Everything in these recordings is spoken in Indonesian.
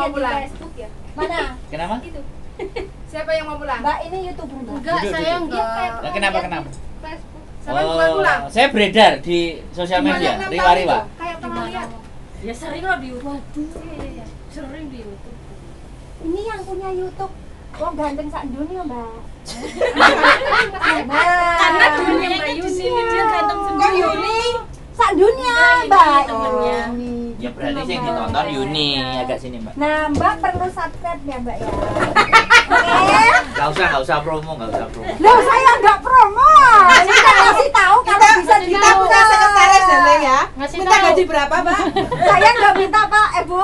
mau di pulang? Facebook ya. Mana? Kenapa? Itu. Siapa yang mau pulang? Mbak ini YouTuber Mbak. Enggak, Duduk, saya duduk. enggak. Nah, kenapa? Facebook. Sama pulang. Saya beredar di sosial Gimana media, yang 6 tahun riwa-riwa. itu? Kayak pernah lihat. Ya sering lah di YouTube. Waduh. Sering di YouTube. Ini yang punya YouTube. Wong ganteng sak dunia, Mbak. Karena dunia Mbak Yuni dia ganteng Kok sendiri. Yuni? Sak dunia, Nah, ini Mbak. temennya. Oh, ini. Ya berarti yang ditonton Yuni agak sini Mbak. Nah, Mbak perlu subscribe ya, Mbak ya. Oke. Gak usah promo. Loh, saya nggak promo. Saya kasih tahu kalau bisa Kita ditonton. punya sekretaris Deleng ya. Ngasih Minta tahu. gaji berapa, Mbak? Saya nggak minta, Pak, Bu.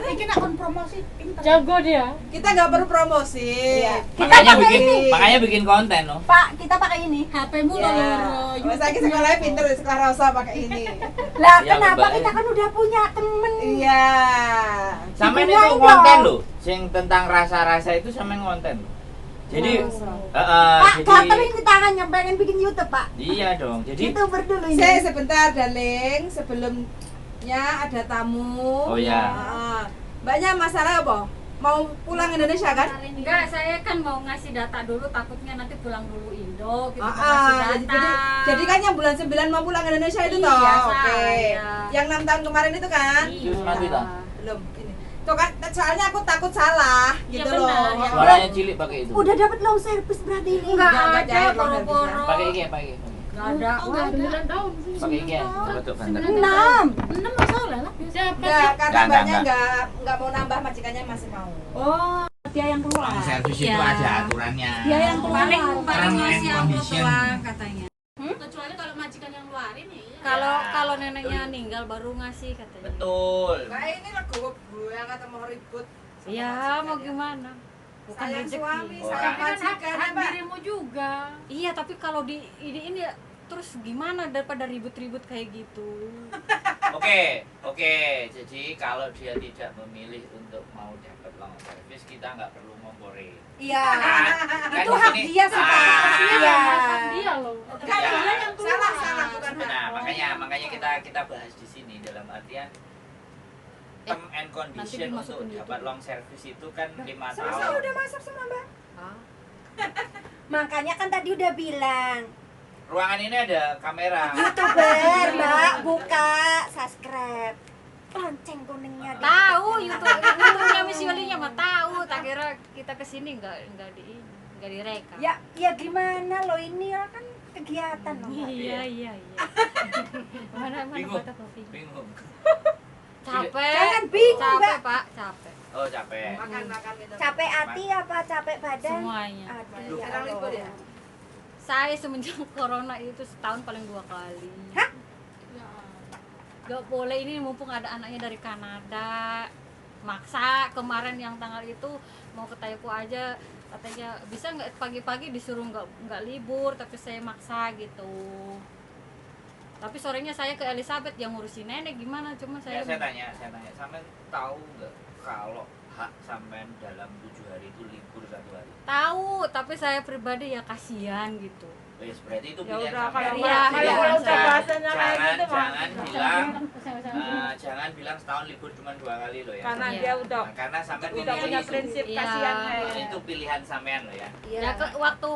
Ini akun promosi. Jago dia. Kita nggak perlu promosi. Iya. Kita Makanya pakai bikin ini. makanya bikin konten loh. Pak, kita pakai ini. HP-mu Ya. kalau Mas lagi sekolahnya pinter di sekolah Rosa pakai ini. Lah, Iya, kenapa Mbak. kita kan udah punya temen? Iya. Sampean Bikin itu aja. konten loh. Sing tentang rasa-rasa itu sampean konten loh. Jadi Pak, jadi gatel ini tangannya pengen bikin YouTube, Pak. iya dong. Jadi YouTuber dulu ini. Saya sebentar, Darling. Sebelumnya ada tamu. Oh, ya. Nah, Mbaknya masalah apa? Mau pulang Indonesia kan? Enggak, saya kan mau ngasih data dulu, takutnya nanti pulang dulu Indo gitu. Jadi kan yang bulan 9 mau pulang Indonesia itu Iya, toh. saya. Oke. Yang 6 tahun kemarin itu kan? Iya. Mati toh? Belum ini. Tuh kan soalnya aku takut salah Iya, gitu benar, loh. ya. suaranya cilik pakai itu. Udah dapat long service berarti ini. Enggak Enggak ada jahit, poro-poro. Pakai iki ya, pakai. Enggak ada. Udah 9 tahun sih. Pakai iki ya, bentuk banter. 6. 6 masalah lah. Siapa? Enggak, karena Enggak, mbaknya enggak. enggak mau nambah, majikannya masih mau. Oh, dia yang keluar. Servis Iya. itu ada aturannya. Dia yang keluar. Paling Term ngasih and amplop condition. doang katanya. Kecuali kalau majikan yang luarin ya. Kalau neneknya meninggal baru ngasih katanya. Betul. Nah ini legowo gue yang kata mau ribut. sama Ya majikan mau ya. gimana? Bukan Sayang rezeki. suami, Oh, sayang kan majikan, Mbak. dirimu juga. Iya, tapi kalau di ini ya terus gimana daripada ribut-ribut kayak gitu. Oke. Jadi kalau dia tidak memilih untuk mau dapat long service, kita nggak perlu ngompori. Iya. Kan Itu di hak sini- dia sama. Iya. Dia loh. Kan Ya. dia yang keluar. Salah, bukan Nah, hak. makanya kita bahas di sini dalam artian term and condition dimasukin untuk YouTube. dapat long service itu kan 5 Selesai tahun. udah masak semua, Mbak. Makanya kan tadi udah bilang, Ruangan ini ada kamera. YouTuber, Mbak, buka, subscribe. Lonceng kuningnya. Tahu YouTube-nya Miss Yulinya mah tahu. Tak kira kita kesini enggak direkam. Ya gimana lo ini ya kan kegiatan loh, Mbak. Iya. Mana Bingung. kata kopi. Bingung. Capek. Jangan bingung, Capek, Mbak. Pak, capek. Oh, capek. Makan gitu. Capek hati apa capek badan? Semuanya. Aduh, ya Sekarang libur ya? Allah. Saya semenjak corona itu setahun paling 2 kali. Hah? Gak boleh, ini mumpung ada anaknya dari Kanada. Maksa kemarin yang tanggal itu mau ke Taipo aja, katanya bisa nggak pagi-pagi disuruh nggak libur, tapi saya maksa gitu. Tapi sorenya saya ke Elizabeth yang ngurusin nenek gimana, cuma Ya, saya saya tanya, sampean tahu nggak kalau hak sampean dalam 7 hari itu libur 1 hari? tahu, tapi saya pribadi ya kasihan gitu. Wes, berarti itu Ya pilihan udah, sampean. kalau Iya, kalau iya. udah bahasanya kayak gitu mah. Jangan bilang setahun libur cuma 2 kali loh ya. Karena Iya. dia udah Karena sampean punya memilih itu. prinsip Iya. kasihan Nah, kayak itu pilihan sampean loh ya. Iya. Ya waktu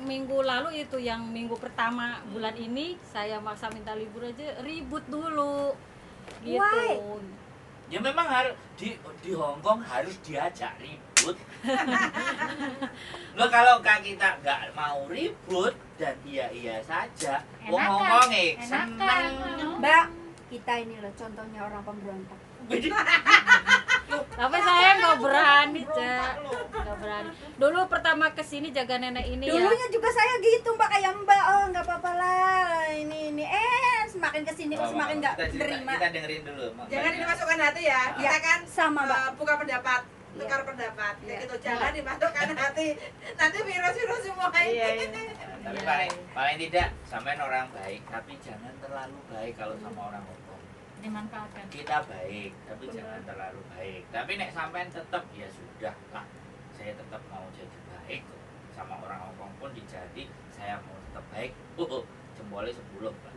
minggu lalu itu yang minggu pertama bulan ini saya maksa minta libur aja ribut dulu gitu. Why? Ya memang harus di Hong Kong harus diajak ribut. Lo kalau kita nggak mau ribut dan iya saja, wong Enakan, Hong Kong enakan. seneng. Mbak, kita ini loh contohnya orang pemberontak. Tapi saya nggak berani, Cak. Nggak berani. Dulu pertama kesini jaga nenek ini ya. Dulunya juga saya gitu, Mbak, kayak Mbak. Oh, nggak apa-apa lah. Ini. Semakin kesini kok semakin nggak terima. Kita dengerin dulu. Jangan dimasukkan hati ya. Ya, Kita kan sama, Mbak. buka pendapat, Iya. tukar pendapat. Iya. Ya gitu, jangan dimasukkan hati. Nanti virus-virus semua Iya, ini. Tapi Iya. paling tidak sampean orang baik, tapi jangan terlalu baik kalau sama orang Hong Kong. Dimanfaatkan. Kita baik, tapi jangan terlalu baik. Tapi nek sampean tetap ya sudah lah. Saya tetap mau jadi baik kok. Sama orang Hong Kong pun dijadi, saya mau tetap baik. Jempolnya 10, Pak.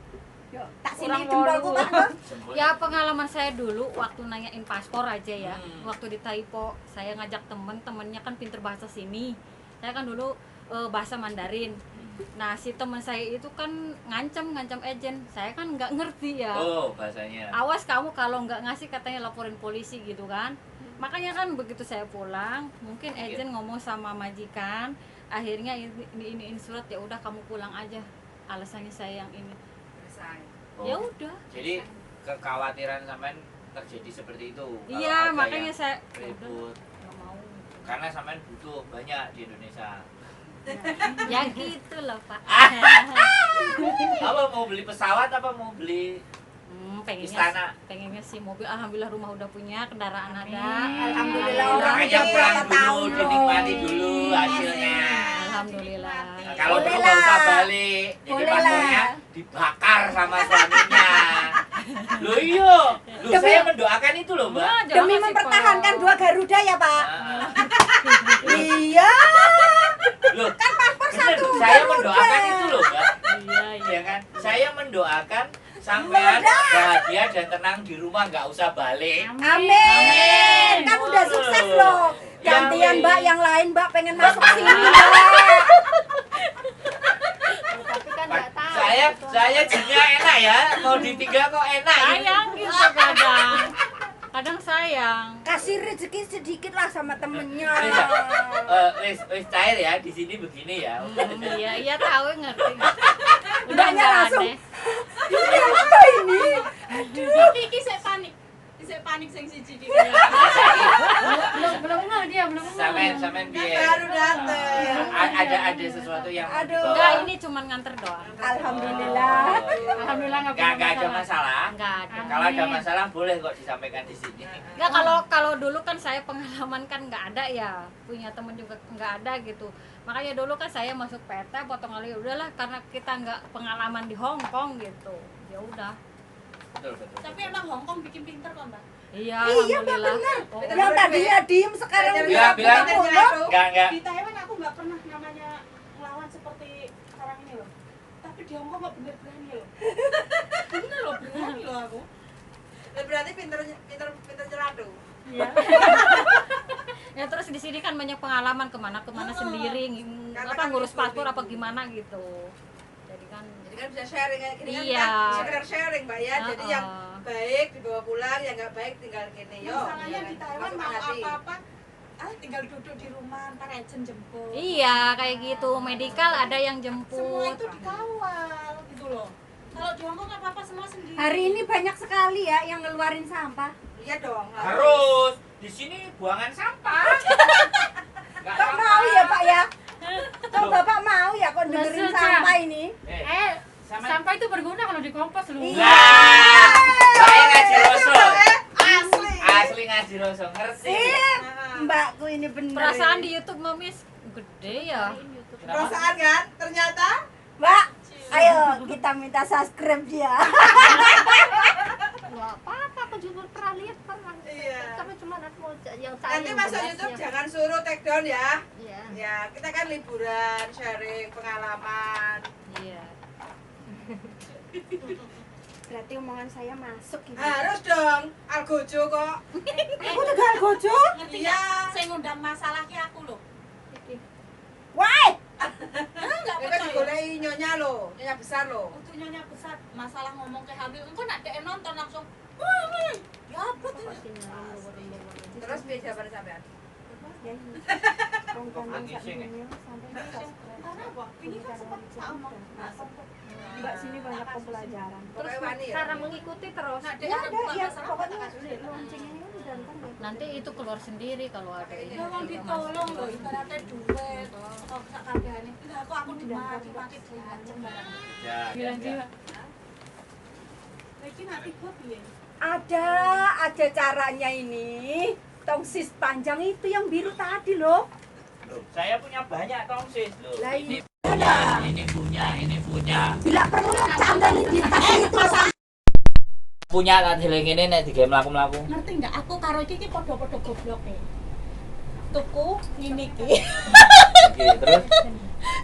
Yo, tak Kurang sini jempolku wolu. Pak. Nur. Jempol. Ya pengalaman saya dulu waktu nanyain paspor aja ya. Hmm. Waktu di Taipo, saya ngajak temennya kan pinter bahasa sini. Saya kan dulu bahasa Mandarin. Nah si teman saya itu kan ngancam agen. Saya kan nggak ngerti ya. Oh, bahasanya. Awas kamu kalau nggak ngasih katanya laporin polisi gitu kan. Makanya kan begitu saya pulang, mungkin agen ngomong sama majikan, akhirnya ini surat, ya udah kamu pulang aja. Alasannya saya yang ini. Selesai. Oh. Ya udah. Jadi kekhawatiran sampean terjadi seperti itu. Kalau Iya, ada makanya yang saya ya udah ribut. nggak mau. Karena sampean butuh banyak di Indonesia. Ya gitu loh Pak. Apa mau beli pesawat apa mau beli istana? pengennya sih mobil. Alhamdulillah rumah udah punya, kendaraan ada. Alhamdulillah Amin. orang Makanya udah pulang berapa dulu, tahun loh. dinikmati dulu hasilnya. Alhamdulillah. Nah, kalau Boleh perlu nggak usah lah. balik, jadi Boleh paspornya lah. dibakar sama suaminya. Loh iya, loh Demi- saya mendoakan itu loh mbak. Nah, jangan Demi sih, mempertahankan Pak. 2 Garuda ya Pak. Ah, Iya. loh, Kan paspor bener, 1 saya Garuda. mendoakan itu loh mbak. Iya, iya. Ya kan, saya mendoakan sampean bahagia dan tenang di rumah, nggak usah balik. Amin. Kan udah Aduh. sukses loh. Gantian Ya, Mbak weh. yang lain Mbak pengen masuk sini. Mbak. Tapi kan nggak tahu. Saya jinnya enak ya, mau ditinggal kok enak. sayang gitu kadang. Kadang sayang. Kasih rezeki sedikit lah sama temennya. Wis cair ya, di sini begini ya. Iya, iya tahu ngerti. Udah Mbaknya nggak langsung, aneh. Ini apa ini? Iki saya panik. Saya panik sing siji iki. Belum ngeh dia, belum Sampean piye? Baru dateng. Ada sesuatu yang Aduh. dibawa? Enggak, ini cuman nganter doang. Alhamdulillah. Alhamdulillah Nggak ada masalah. Enggak ada. Kalau ada masalah boleh kok disampaikan di sini. Enggak, kalau dulu kan saya pengalaman kan nggak ada ya, punya temen juga nggak ada gitu. Makanya dulu kan saya masuk PT potong kali udahlah karena kita nggak pengalaman di Hong Kong gitu. Ya udah. Betul. Tapi emang Hongkong bikin pinter kok, Mbak. Iya, Iya Mbak alhamdulillah. benar. Oh, Yang tadinya diem sekarang Bilang- bisa bilang- ngomong. Enggak. Di Taiwan aku nggak pernah namanya ngelawan seperti sekarang ini loh. Tapi di Hongkong nggak bener berani loh. Bener loh, berani loh aku. Berarti pinter nyeradu. Iya. Ya terus di sini kan banyak pengalaman kemana sendiri, Karena apa kan ngurus itu paspor apa bingung. gimana gitu. Jadi kan Jadi kan bisa sharing kayak gini Iya. kan sekedar sharing Mbak ya. Jadi yang Heeh. baik dibawa pulang, yang nggak baik tinggal gini yo. Masalahnya di Taiwan Masuk mau hati. apa-apa tinggal duduk di rumah, ntar agent jemput. Iya, kayak gitu. Medical ada yang Semua jemput. itu dikawal gitu loh. Kalau di Hongkong nggak apa-apa semua sendiri. Hari ini banyak sekali ya yang ngeluarin sampah. Iya dong. Harus. Di sini buangan sampah. Nggak Bapak sampah. mau ya Pak ya? Toh Bapak mau ya kok dengerin Maksudnya? sampah ini? Sampah itu berguna kalau dikompos lu. Iya. Nah, saya ngaji rasul. Asli. Asli ngaji rasul, ngerti. Sip. Mbakku ini bener. Perasaan ini. di YouTube Mamis gede ya. Kenapa? Perasaan kan? Ternyata Mbak, ayo kita minta subscribe dia. Nggak apa-apa, aku juga pernah lihat pernah. Iya. Tapi cuma aku mau yang nanti masuk YouTube jangan suruh take down ya. Iya. Ya, kita kan liburan, sharing pengalaman. Iya. Berarti omongan saya masuk ini. Harus dong, Algojo kok. Aku tegal gojo. Ngerti Iya. nggak? Saya ngundang masalahnya aku loh. Wah, Nggak Kita percaya. digolei nyonya lo, nyonya besar lo. Untuk nyonya besar masalah ngomong ke Habib, engkau nak DM nonton langsung. Wah, ya apa tuh? Terus biar jawaban sampean. Karena apa? Ini kan sempat sama. Mbak sini banyak pembelajaran. Pokoknya wani ya. Cara mengikuti terus. Nah, Ya dia ada buka ya, masalah pokoknya tak kasih lihat. lonceng ini kan udah ntar deh. Nanti itu keluar sendiri kalau ada ini. Tolong ditolong loh, ibaratnya duit. Kalau bisa kabehane. Enggak, aku dimaki-maki diancam barang. Ya. Lagi nanti gue piye? Ada caranya ini. Tongsis panjang itu yang biru tadi loh. Loh, saya punya banyak tongsis loh. Lah, Ini iya. ini punya. Bila perlu tambah di Punya tak dileng ini nek digawe mlaku-mlaku. Ngerti enggak? Aku karo iki padha-padha gobloke. Tuku ngene iki. Oke, terus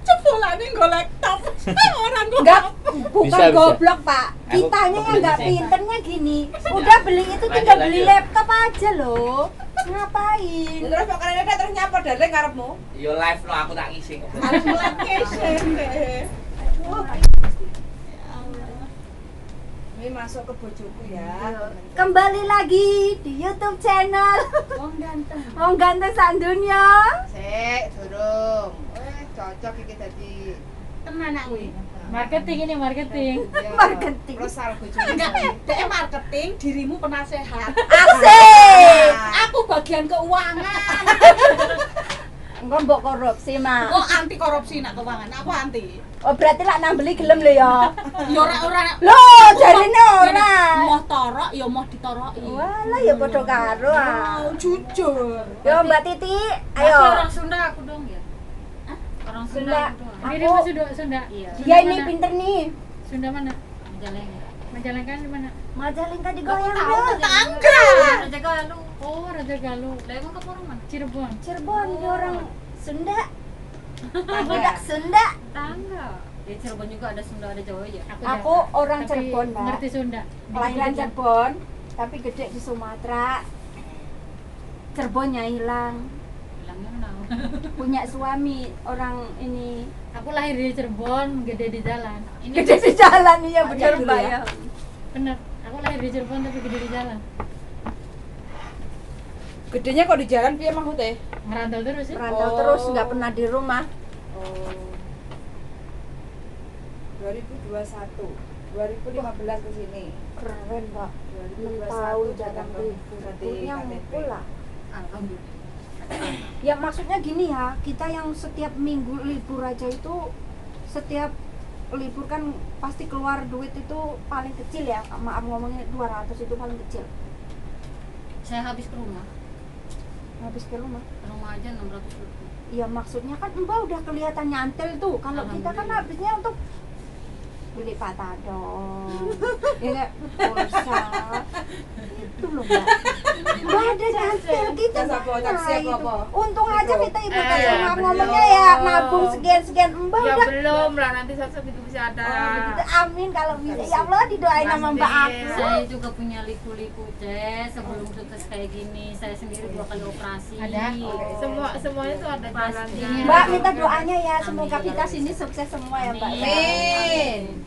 Cebolane nggo laptop. Orang kok. Enggak, bukan Bisa, bisa. goblok Pak. Aku Kitanya yang nggak kebelet sih. pinternya gini. Udah beli itu tinggal beli Lanjut. laptop aja loh. Ngapain? Terus kok kalian terus nyapa dari ngarepmu. Yo live no aku tak ngisi. Harus mulai kesen deh. Ini masuk ke bojoku ya. Kembali lagi di YouTube channel Wong Ganteng Sak Dunya. Sik, durung. Cocok iki dadi Tenan aku. Marketing ini marketing. Marketing. Prosal bojoku. Enggak, dek marketing, dirimu penasehat. Asik. Aku bagian keuangan. Engko mbok korupsi, Mak. Oh, anti korupsi nak keuangan. Aku anti. Oh, berarti lak nang beli gelem lho ya. Ya ora. Loh, jarine ora. Mau torok ya mau ditoroki. Walah ya padha karo. Oh, jujur. Yo Mbak Titi, Ayo. ayo. Orang Sunda aku dong ya. Hah? Orang Sunda. Sunda. aku dong. Aku- Dirimu Sunda. Iya. Dia ini pinter nih. Sunda mana? Majalengka. Majalengka di mana? Majalengka di Aku goyang tahu dong. tetangga. Raja Galuh. Oh, Raja Galuh. Lah emang ke orang mana? Cirebon. Cirebon dia orang Sunda. Budak Sunda. Tangga. Ya Cirebon juga ada Sunda, ada Jawa ya. Aku orang Tapi Cirebon, Mbak. Ngerti Sunda. Kelahiran Cirebon, tapi gede di Sumatera. Cirebonnya hilang. Bilangnya kenal. Punya suami orang ini. Aku lahir di Cirebon, gede di jalan. Ini Gede di jalan iya Banyak bener dulu Mbak ya. ya. bener. Aku lahir di Cirebon tapi gede di jalan. Gedenya kok di jalan piye maksudnya? Ngerantau terus ya. Merantau Oh. terus nggak pernah di rumah. Oh. 2021. 2015 ke sini. Keren Mbak. 2021 tahun jarang Jakarta. libur. Berarti Liburnya KTP. ngumpul lah. Alhamdulillah. Ya maksudnya gini ya, kita yang setiap minggu libur aja itu setiap libur kan pasti keluar duit itu paling kecil ya. Maaf ngomongnya 200 itu paling kecil. Saya habis ke rumah. Habis ke rumah. Ke rumah aja 600 lebih. Ya maksudnya kan Mbak udah kelihatan nyantel tuh. Kalau kita kan Alhamdulillah. habisnya untuk beli patadol, ya nggak? Pulsa, itu loh Mbak. Mbak ada nyantel kita Tas apa? Taksi nah, apa, itu. apa? Untung aja kita ibu kasih Eh, maaf belum. ngomongnya ya nabung sekian Mbak Ya udah. belum lah, nanti satu itu bisa ada. Oh, begitu. Amin kalau bisa. Ya Allah didoain sama Mbak Pasti. aku. Saya juga punya liku-liku Jess sebelum sukses kayak gini. Saya sendiri 2 kali operasi. Ada. Semuanya tuh ada Pasti. jalannya. Mbak minta doanya ya semoga Amin. kita sini sukses semua ya Mbak. Amin. Amin.